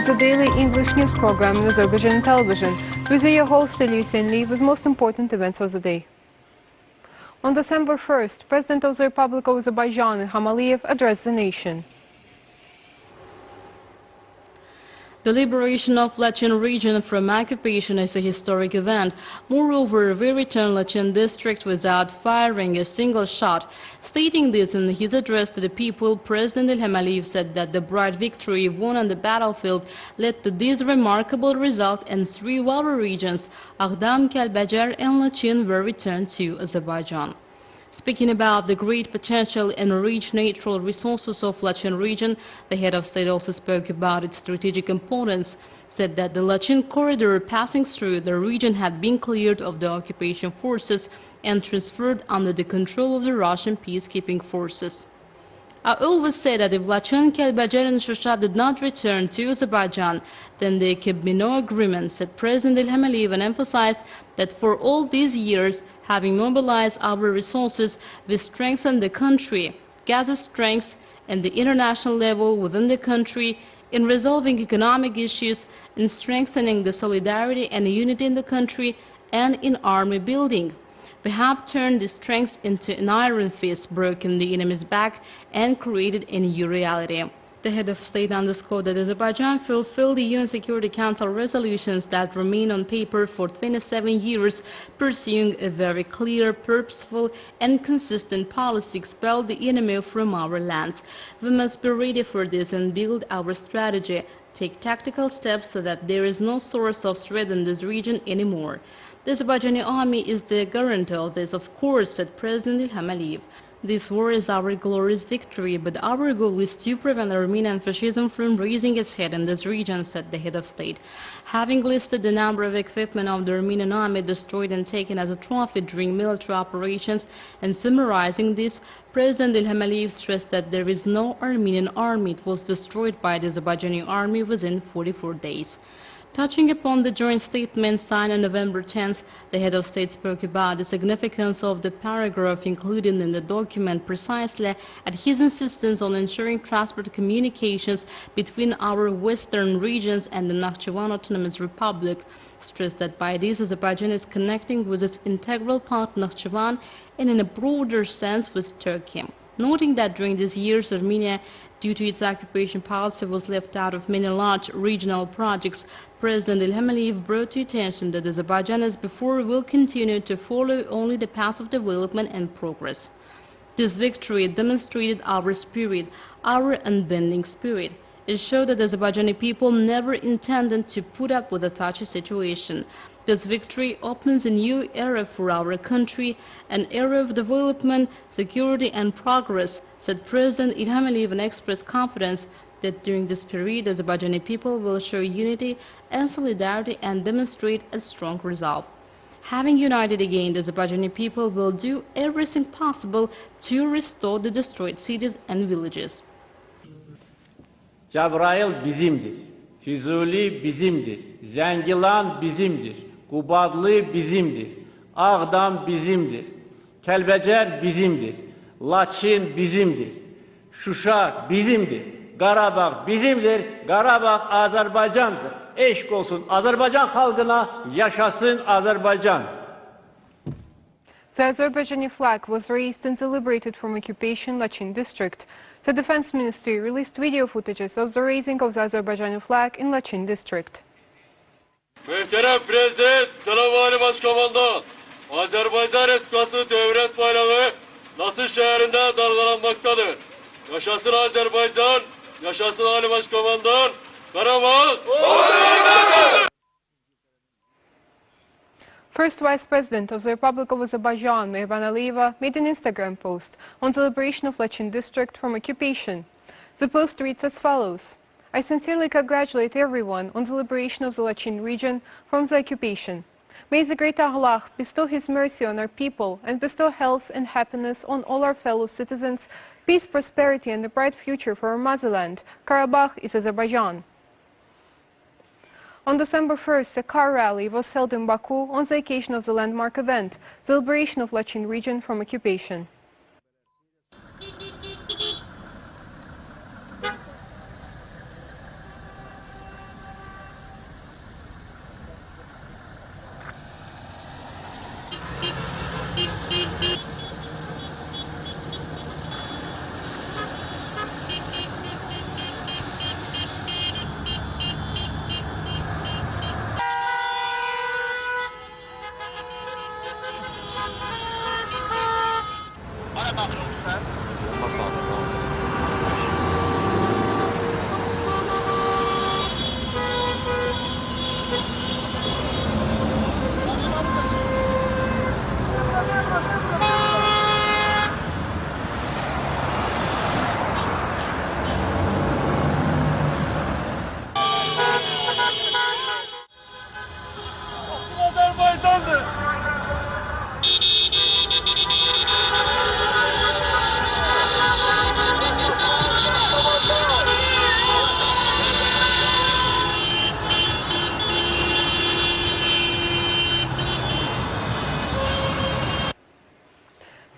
is a daily English news program on Azerbaycan Television, with your host Hüseyin Lee with most important events of the day. On December 1st, President of the Republic of Azerbaijan, İlham Aliyev, addressed the nation. The liberation of Laçın region from occupation is a historic event. Moreover, we returned Laçın district without firing a single shot. Stating this in his address to the people, President İlham Aliyev said that the bright victory won on the battlefield led to this remarkable result, and three other regions, Ağdam, Kəlbəcər, and Laçın, were returned to Azerbaijan. Speaking about the great potential and rich natural resources of Laçın region, the head of state also spoke about its strategic importance, said that the Laçın corridor passing through the region had been cleared of the occupation forces and transferred under the control of the Russian peacekeeping forces. I always say that if Laçın, Kəlbəcər and Şuşa did not return to Azerbaijan, then there could be no agreement, said President İlham Aliyev, and emphasized that for all these years, having mobilized our resources, we strengthened the country, gathered strengths and the international level within the country in resolving economic issues, in strengthening the solidarity and unity in the country, and in army building. We have turned the strengths into an iron fist, broken the enemy's back, and created a new reality. The head of state underscored that Azerbaijan fulfilled the UN Security Council resolutions that remain on paper for 27 years, pursuing a very clear, purposeful, and consistent policy to expel the enemy from our lands. We must be ready for this and build our strategy, take tactical steps so that there is no source of threat in this region anymore. The Azerbaijani army is the guarantor of this, of course, said President İlham Aliyev. This war is our glorious victory, but our goal is to prevent Armenian fascism from raising its head in this region, said the head of state. Having listed the number of equipment of the Armenian army destroyed and taken as a trophy during military operations and summarizing this, President İlham Aliyev stressed that there is no Armenian army. It was destroyed by the Azerbaijani army within 44 days. Touching upon the joint statement signed on November 10th, the head of state spoke about the significance of the paragraph included in the document precisely at his insistence on ensuring transport communications between our western regions and the Nakhchivan Autonomous Republic, stressed that by this Azerbaijan is connecting with its integral part Nakhchivan and in a broader sense with Turkey. Noting that during these years, Armenia, due to its occupation policy, was left out of many large regional projects, President İlham Aliyev brought to attention that Azerbaijan, as before, will continue to follow only the path of development and progress. This victory demonstrated our spirit, our unbending spirit. It showed that the Azerbaijani people never intended to put up with a touchy situation. This victory opens a new era for our country, an era of development, security and progress, said President İlham Aliyev, and expressed confidence that during this period, the Azerbaijani people will show unity and solidarity and demonstrate a strong resolve. Having united again, the Azerbaijani people will do everything possible to restore the destroyed cities and villages. Cəbrayıl bizimdir, Füzuli bizimdir, Zəngilan bizimdir, Qubadlı bizimdir, Ağdam bizimdir, Kəlbəcər bizimdir, Laçın bizimdir, Şuşa bizimdir, Qarabağ bizimdir, Qarabağ Azərbaycandır. Eşq olsun Azərbaycan xalqına, yaşasın Azərbaycan. The Azerbaijani flag was raised and celebrated from occupation Laçın district. The Defense Ministry released video footages of the raising of the Azerbaijani flag in Laçın district. Muhterem Prezident, Sayın Başkomandan, Azərbaycan Respublikası Dövlət bayrağı Laçın şəhərində dalgalanmaktadır. Yaşasın Azərbaycan, yaşasın Ali Başkomandan, Qarabağ! First Vice President of the Republic of Azerbaijan, Mehriban Aliyeva, made an Instagram post on the liberation of Laçın district from occupation. The post reads as follows: I sincerely congratulate everyone on the liberation of the Laçın region from the occupation. May the great Allah bestow His mercy on our people and bestow health and happiness on all our fellow citizens, peace, prosperity and a bright future for our motherland. Karabakh is Azerbaijan. On December 1st, a car rally was held in Baku on the occasion of the landmark event, the liberation of Laçın region from occupation.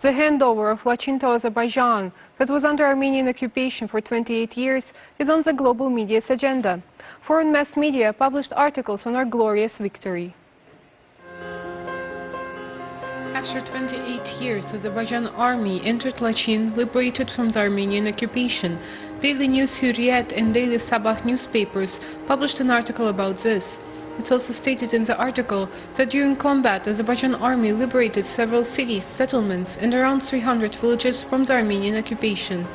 The handover of Lachin to Azerbaijan, that was under Armenian occupation for 28 years, is on the global media's agenda. Foreign mass media published articles on our glorious victory. After 28 years, Azerbaijan army entered Lachin, liberated from the Armenian occupation. Daily News Hürriyet and Daily Sabah newspapers published an article about this. It's also stated in the article that during combat, Azerbaijan army liberated several cities, settlements, and around 300 villages from the Armenian occupation.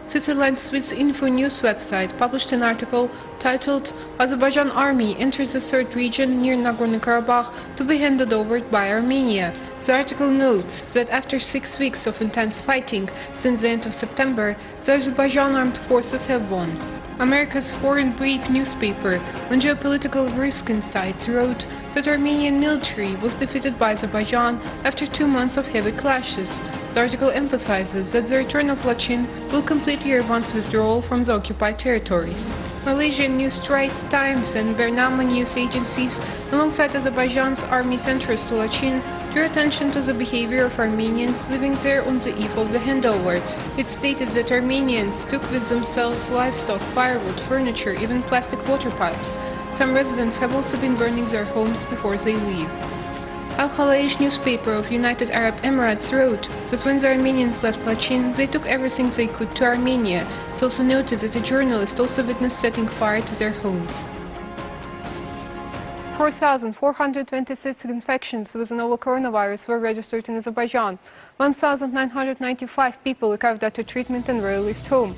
Switzerland's Swiss Info News website published an article titled "Azerbaijan Army Enters the Third Region near Nagorno-Karabakh to be handed over by Armenia." The article notes that after 6 weeks of intense fighting since the end of September, the Azerbaijan armed forces have won. America's Foreign Brief newspaper on geopolitical risk insights wrote that Armenian military was defeated by Azerbaijan after 2 months of heavy clashes. The article emphasizes that the return of Lachin will complete Yerevan's withdrawal from the occupied territories. Malaysian News Straits Times and Bernama news agencies, alongside Azerbaijan's army centers to Lachin, drew attention to the behavior of Armenians living there on the eve of the handover. It stated that Armenians took with themselves livestock, firewood, furniture, even plastic water pipes. Some residents have also been burning their homes before they leave. Al-Khalaj newspaper of United Arab Emirates wrote that when the Armenians left Lachin, they took everything they could to Armenia. It also noted that a journalist also witnessed setting fire to their homes. 4,426 infections with the novel coronavirus were registered in Azerbaijan. 1,995 people recovered after treatment and were released home.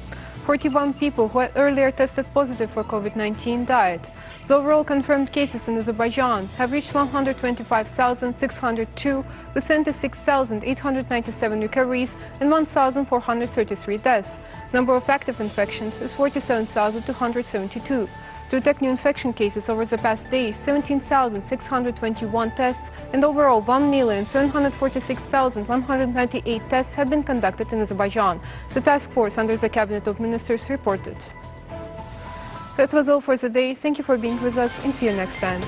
41 people who had earlier tested positive for COVID-19 died. The overall confirmed cases in Azerbaijan have reached 125,602, with 76,897 recoveries and 1,433 deaths. Number of active infections is 47,272. To detect new infection cases over the past day, 17,621 tests and overall 1,746,198 tests have been conducted in Azerbaijan. The task force under the Cabinet of Ministers reported. That was all for the day. Thank you for being with us and see you next time.